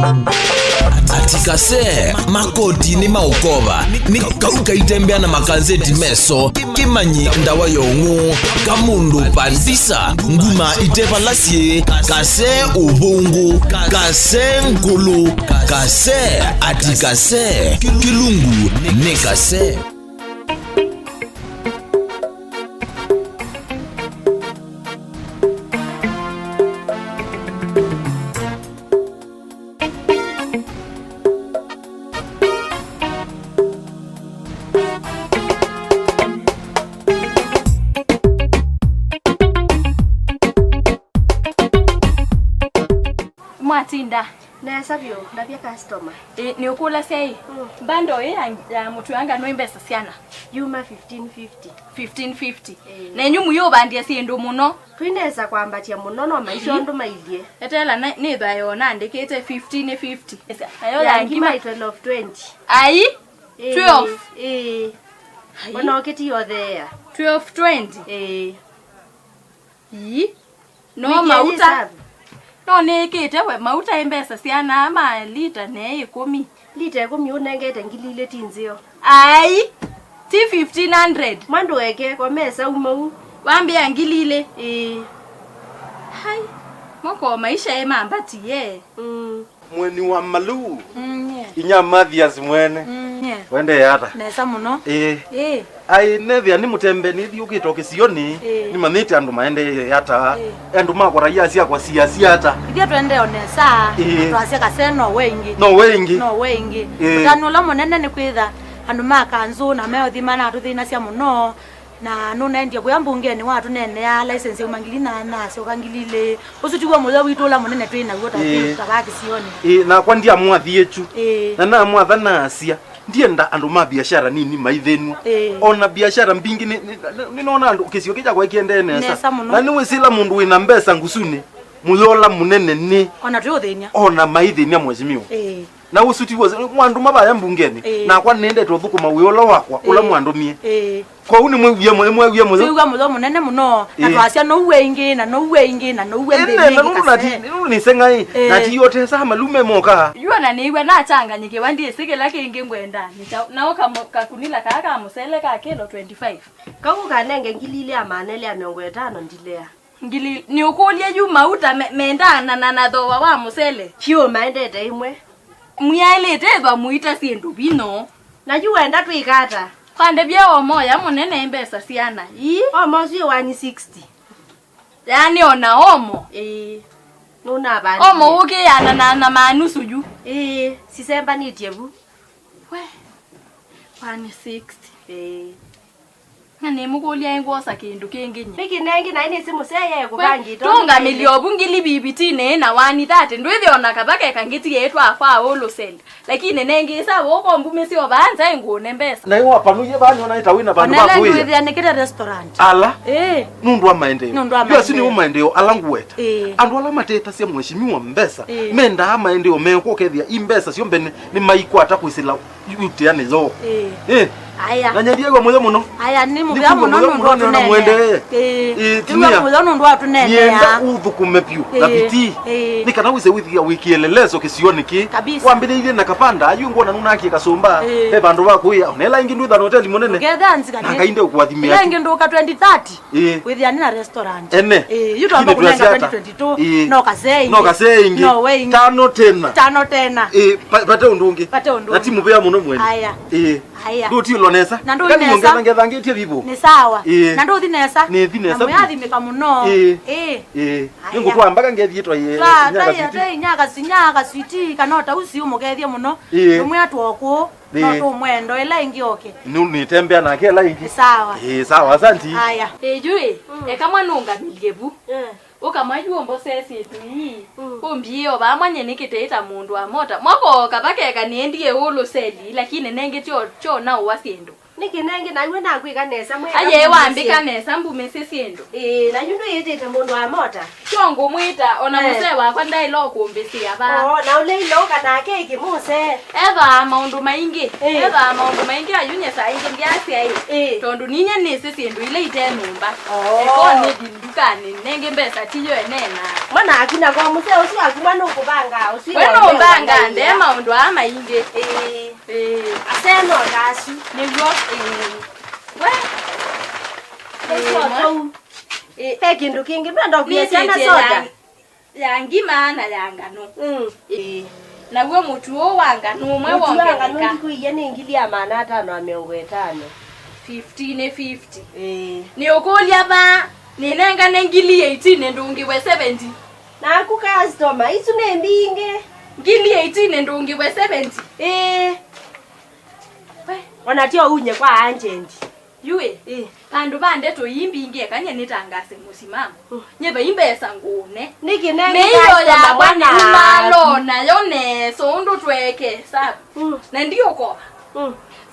Atikase makoti ni maukova ni kauka itembea na makazeti meso kimanyi ndawa yongu kamundu pandisa nguma itepalasie kase ubungu kase nkulu kase atikase kilungu ne kase. Matinda na sabio ndabia customer ni ukula sei bando ya mtu yanga no invest siana yuma 1550 na nyumu yo bandia siendo muno twineza kwambatia muno no maisha ndo maidie etela ni thayo na ndikete 1550 ayo ya ngima 1220 ai 12 bona oketi yo there 1220 no mauta no nekete we mauta embesa siana ama lita ne 10 lita 10 unengete ngilile tinzio ai ti 1500 mando weke kwa mesa umau wambia ngilile hai moko maisha emambati ye mweni wa malu inya Mathias mwene wende yata nesa muno ai nevia ni mutembe ni thiukito kisioni ni manite andu maende yata andu makora yasia kwa siasia hata idia twende onesa twasia kaseno wengi utanula munene ni kwitha andu makanzu na meo thimana atuthina cia muno na nuna ndia kwa mbungeni watu nene ya license umangilina na sio kangilile usutiwa moyo witula munene twina guota tabaki sioni na kwa ndia mwathiechu na mwatha na asia ndienda andu ma biashara nini maithenu ona biashara mbingi ni nona andu kisio kija kwa kiende nesa na ni wisila mundu wina mbesa ngusuni muyola munene ni ona tuyothenia ona maithenia mwezimiwa na usutiwa mwandu mabaya mbungeni na kwa nende tothukuma uyola wakwa ula mwandu mie kwa uni mwevia siuga mulo munene muno na twasia no wengi na no wengi na no wembe ni sengai na tiyote sa malume moka yua na niwe na changa nyike wandi sikela kingi ngwenda na oka kunila kaka musele ka kilo 25 kaku kanenge ngilile amanele ya 50 ndilea ngili ni ukulia yu mauta mendana na dowa wa musele chiwo maendete imwe muyailete ba muita sindu bino na yu enda twikata kwande bia omoya munene mbesa siana omo sio 160 yani ona omo nuna bani omo uke yana na manusu ju sisemba nitiebu we 160 ngane mukolia ingosa kindu kinginya biki nengi na ini simu seye kubangi tunga miliobu ngili bibitine na 130 ndwithi ona kabake kangiti yetu afa olo send lakini nengi sa woko mbume sio banza ngone mbesa na iwa panuye bani ona itawina bandu bakuye na ndwithi anikira restaurant ala nundu wa maendeleo yo sini wa maendeleo alangueta andu ala mateta sia mheshimiwa mbesa menda maendeleo meko kethia imbesa sio mbene ni maikwata kwisila yutiane zo aya na nyadiego moyo muno aya ni mubya muno ndo na mwende timia muno ndo atunene ya uthukume piu na biti nikana wise wikielelezo kisioni ki wambiriire na kapanda ayu ngona nuna aki kasumba bandu bakuya nela ingi ndutha hotel munene ngethanzi kana akainde ukwathimia ingi nduka 2030 withiani na restaurant yuto amba kunenga 2022 no kasei ingi tano tena pate undungi na timu bya muno mwene aya nduti lonesa kani ngeza ngethangitie bibo ni sawa na nduthi nesa ni thinesa muyathimika muno ningukwa mpaka ngethietwa nyaka switi kanota usi umugethie muno numwe atwoku no tu mwendo ila ingi oke ni tembea na kela ingi sawa sawa asante haya jui kama nunga milgebu ukamajua mbosesi yetu hii umbio bamanye nikiteita mundu wa mota mwako kabake kaniendie ulo seli lakini nenge cho na uwasiendo Niki nangi na wena kwika nesa mwe. Aye wambika nesa mbume sisiendo. Na yundu yitete mundu wa mota. Chongo mwita ona muse wakwa ndailo kumbisia ba. Na ule iloka na keki muse. Eva maundu maingi. Eva maundu maingi ayunye sa ingi ngiasi ai. Tondu ninye nisisiendo ile ite numba. Eko ne dindukani nenge mbesa tiyo enena. Mwana akina kwa muse usi akimwana ukubanga usi. Weno mbanga nde maundu ama ingi. Aseno gasu. Nivyo. Kindu kingi bado kusiana soda. Yangi maana yangano. Na gwe mutuo wangano mwe wongeka. Ngano kuiye ningilia maana 550. 50. Ni okolia ba ninenga nengili 18 ndungi we 70. Na ku customer isu nembinge. Ngili 18 ndungi we 70. Wanatio unye kwa anjendi. Yue, pandu bande to yimbinge kanye nitangase musimama. Nyeba imbesa ngune. Niki nengi meyo ya bwana malo na yone so ndo tweke sabu. Na ndio ko.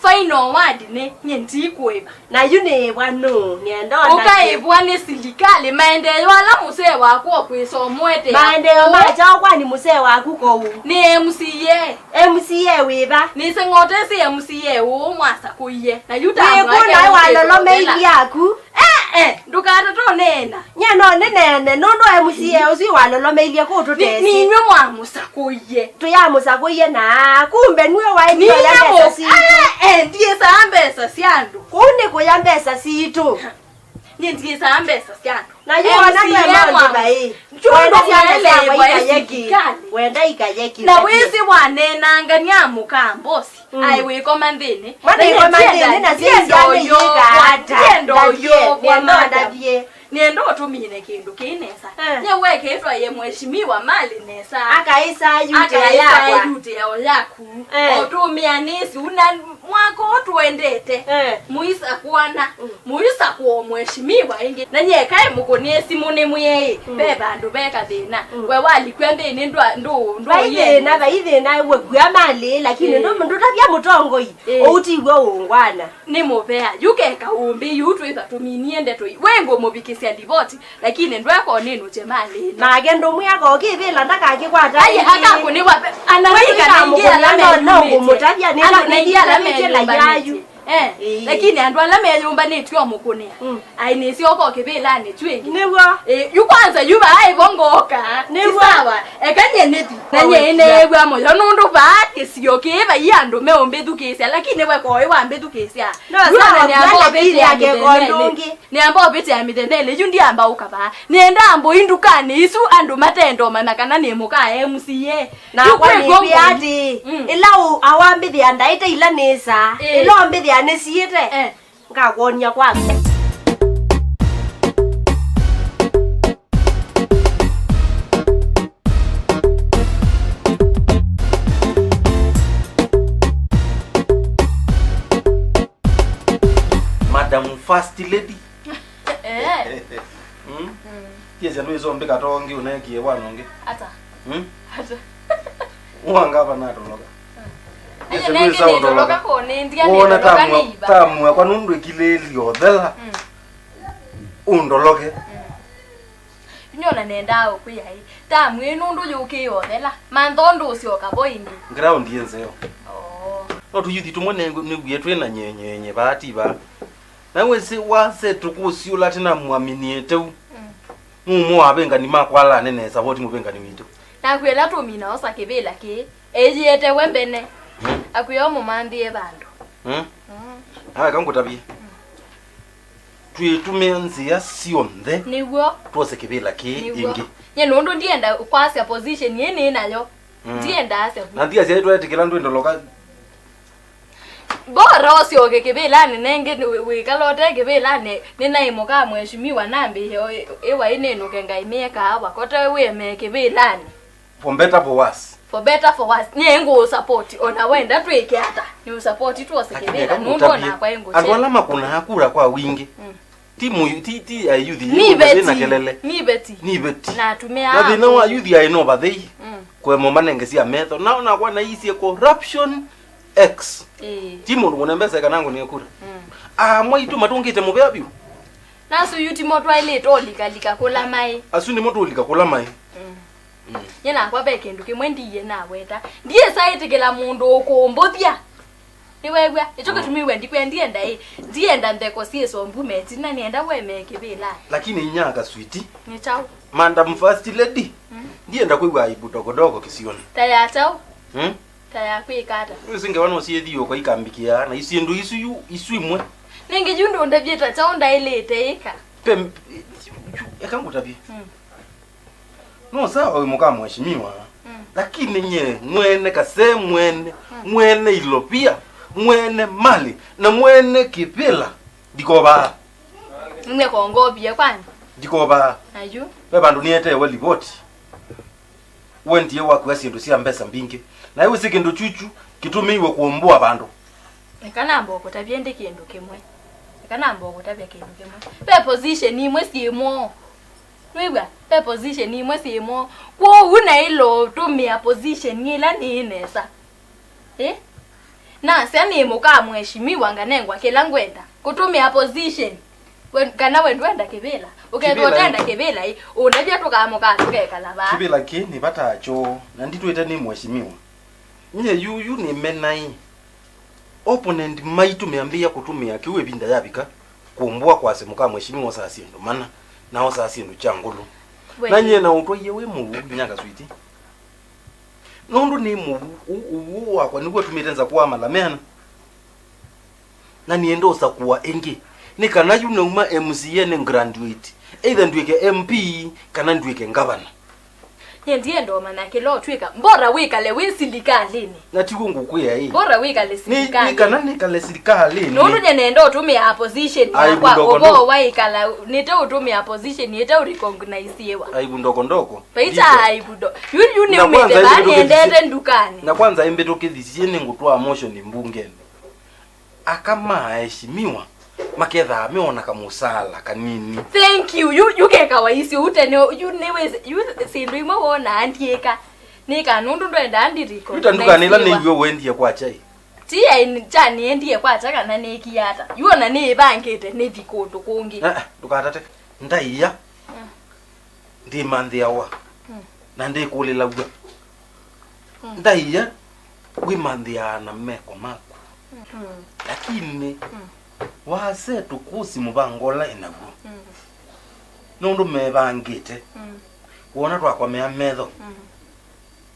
Final word ne nyenti kweba. Na yune bwano nienda na. Ukaibwa ne sindikali maendeleo ala muse wako kwiso mwete. Maendeleo macha kwa ni muse wako ko. Ni MCA. MCA weba. Ni sengote si MCA wo mwasa kuye. Na yuta ngwa. Ni kuna walolo meili yaku. Ndukata to nena. Nya no nene nondo MCA usi walolo meili ko tutesi. Ni nywe mwa musakuye. Tuya musakuye na kumbe niwe wa ndio ya pesa si. Ndiye sambesa siandu. Kune kuyambesa situ. Ndiye sambesa siandu. Na yona kwa mama bai. Wenda siale kwa yeki. Wenda ikayeki. Na wisi wanena nganya mukambosi. Ai we komandene. Mane komandene na siale yeka hata. Ndio wamanda vie. Niendo tumine kindu kinesa. Nyeweke etwa ye mheshimiwa mali nesa. Akaisa yute yaku. Otumia nisi una mwako tuendete. Muisa kuana. Muisa kuo mheshimiwa ingi. Na nyekae mukonesi mune muye. Beba ndo beka thina. We wali kwende ni ndo ye. Na baithe na we kwa mali lakini ndo tabia mutongo yi. Outi we ungwana. Ni mopea. Yukeka umbi yutu ifa tuminiende to. Wengo mobikisia divoti lakini ndo yako neno chemali. Na agendo muyako kivila ndaka akikwata. Aye haka kuniwa analika ningia la no mutajia ni la yayu. Lakini andu alame ya nyumba ni tuyo mukunia. Aini siyoko kibila ni tuyengi. Niwa. Yu kwanza yuba hai bongoka. Niwa. Kanye neti. Nanye inewa moyo nundu baki siyoke eba yandu meombedu kisia. Lakini weko ewa ambedu kisia. Sawa ni ambo beti ya kekondungi. Ni ambo beti ya mitendele. Yundi amba ukaba. Nienda ambo indukani isu andu matendo manakana ni muka MCA. Na kwa ni biati. Ila awambithi andaita ila nesa. Ila ambithi anesiete. Ngakonya kwanza. Madam First Lady. Kiasi ndo hizo mbeka tongi unayekie wanonge. Ata. Ata. Uanga hapa na toloka. Aya nenge ni toloka ko nendia ni toloka ni ba. Tamu kwa nundu ikileli odela. Undoloke. Nyona nenda okuya hi. Tamu inundu yuki odela. Mandondo usio kaboingi. Ground yenzeo. No tuyuthi tumone niguye twena nyenyenye bati ba. Nawe si wase tukusiula tena muaminiete. Mumu abenga ni makwala nene support mubenga ni witu. Na kwela to mina osakebela ke ejiete wembene. Akuyo mumandie bandu. Hawe kangutabie. Tumenzia sionde. Niwo. Tuosekebela ke ingi. Nye nondo ndienda kwasi position yene nayo. Ndienda ase. Na ndia sia twetekela ndo ndoloka. Bora osioke kebelane nenge wikalote kebelane nina imoka mheshimiwa nambi ewa ineno kenga imeka hawa kota weme kebelane for better for worse. For better for worse nyengo support ona wenda tweke hata ni support tu osekebela nundo na kwa yengo che alwala kuna hakura kwa wingi timu ti ayuthi na kelele ni beti na tumea na thina wa ayuthi I know but they kwa momane ngesia metho na ona kwa na isi corruption X timo ndonembesa kanango ni kura mwaitu matungite mubyabi naso yuti moto ile tolika kula mai asuni moto olika kula mai yena kwa beke nduke mwendiye naweta ndiye site kila mundu okombothia niwegwa icho kutumiwe ndikwenda ndienda ndeko sieso mbumeti na nienda wemeke bila lakini nyaka sweetie ni chao Madam First Lady ndienda kwigwa aibu dogodogo kisioni taya chao taya kwikata usinge wano siethio kwa ikambikia na isiendu isu imwe ninge jundu ndabyeta chao ndailete ika pem ekangu tabia no sawa muka mheshimiwa lakini nye mwene kase mwene ilopia mwene mali na mwene kipila dikoba nne kongobia kwani dikoba ayu beba ndo niete we liboti wendie wako asindu sia mbesa mbingi na iwe sikindu chuchu kitumiwe kuombua abantu ekanamba okutabye kindu kimwe ekanamba okutabye kindu kimwe pe position imwe simo Wiwa, pe position imwe simo kwa una ilo tumia position ila ni inesa na sani muka mheshimiwa nganengwa kila ngwenda kutumia position kana wendwenda kibila uketotenda kibila unajua tukamuka tukekala ba kibila kini batacho na nditwete ni mheshimiwa nye yuyu ni menai opponent maitu meambia kutumia kiwe binda yabika kumbua kwa semuka mheshimiwa sasa ndo maana nao sasa ndo changulu nanye na utoye we mu nyanga switi nondu ni mu uwa kwa nikuwa tumitenza kuwa malamena na niendo sa kuwa engi ni kana yuna uma MCA ne graduate either ndwike MP kana ndwike governor ndiye ndo maana kilo twika mbora wika le wisilikali na tikungu kuya hii mbora wika le silikali ni kana ni kale silikali nondu nyenendo utumia position kwa obo waikala nite utumia position yete urecognizewa aibu ndoko paita aibu ndo yuni umete bani endete ndukani na kwanza embeto kithisiene ngutwa motion mbunge akama heshimiwa maketha ameona kamusala kanini thank you keka waisi utene you newe you sindu imwe wona andieka nika nundu ndo andiriko utandukanila niwe wendie kwa chai tia ni chani endie kwa chaka na nekiyata yona ne bangete ne dikondo kungi dukatate ndaiya ndi mandhi awa na ndi kulila gwa ndaiya gwi mandhi ana meko mako lakini wase tukusi mubangola inagu nundu mebangite wona twakwa mea metho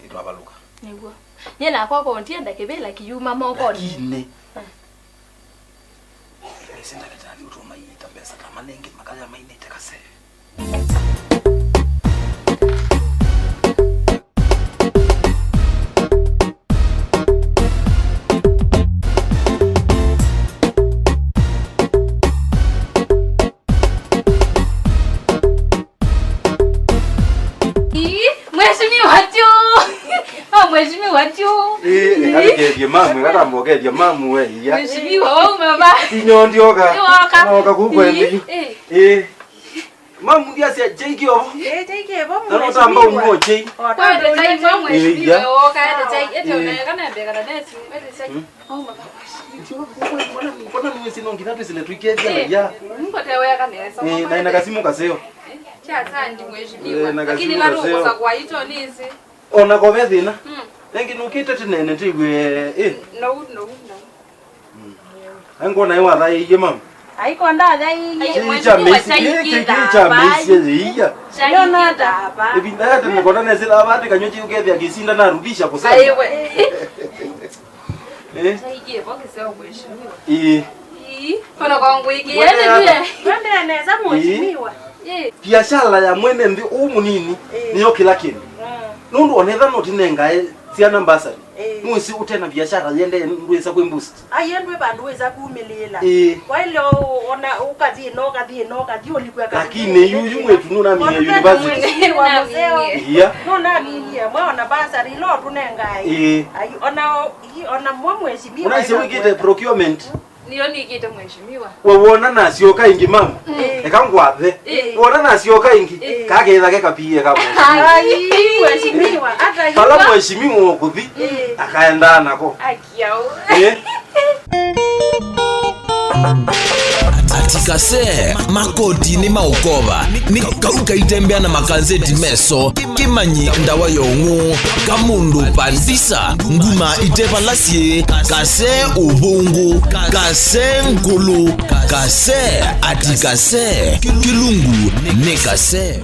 itwabaluka niguo nyena kwa kontienda kibela kiyuma moko lakini senda kitani utuma yita pesa kama nengi makaya mainete kase Mheshimiwa tu. Kali mamu kata mboge mamu we ya. Mheshimiwa wewe mama. Inyo ndioka. Oka kukwendi. Mamu ndia sia jeki obo. Jeki obo. Na utamba ungo jeki. Kwa ndo chai mwa mheshimiwa oka ndo chai ete unaonekana mbega na desi. Ete chai. Oh mama. Mbona mimi sino ngitatu sile tuikeza ya. Mungu teweka nesa. Na inakasimu kaseo. Cha sandi mheshimiwa. Lakini bado ukosa kwa hicho nisi. Ona kovethina. Nengi nukite tinene ntigwe No. Ango na iwa thai ye mam. Aiko nda thai ye. Chicha mesi ya. Yona daba. Ebinda yate mukona nezila abati kanyochi ukethia gisinda na rudisha kusema. Aiwe. Chaigie boke sio mheshimiwa. Kuna kwangu iki yende pia. Twende neza mheshimiwa. Biashara ya mwene ndi umu nini niyo kila kintu. Nundu onetha noti nengae ciana mbasari. Mwisi utena biashara yende ndweza kwimbusi. Ayendwe bandu weza kumilela. Kwa ile ona ukazi no kazi olipwa kazi. Lakini yuyu mwetu nuna mimi university. Yeah. Nuna mimi mwana basari lo tunengae. Ona mweshimiwa. Unaise wikite procurement. Ndio nikite mheshimiwa. Wona nasioka ingi mama. Ekangwathe. Wona nasioka ingi. Kagetha gekapie kabo. Ai, mheshimiwa. Hata Pala mheshimiwa okuthi. Akaenda nako. Akiao. Atikase makoti ni maukova ni kauka itembea na makanzeti meso kimanyi ndawa yongu kamundu pandisa nguma itepa lasie kase ubungu kase nkulu kase atikase kilungu ne kase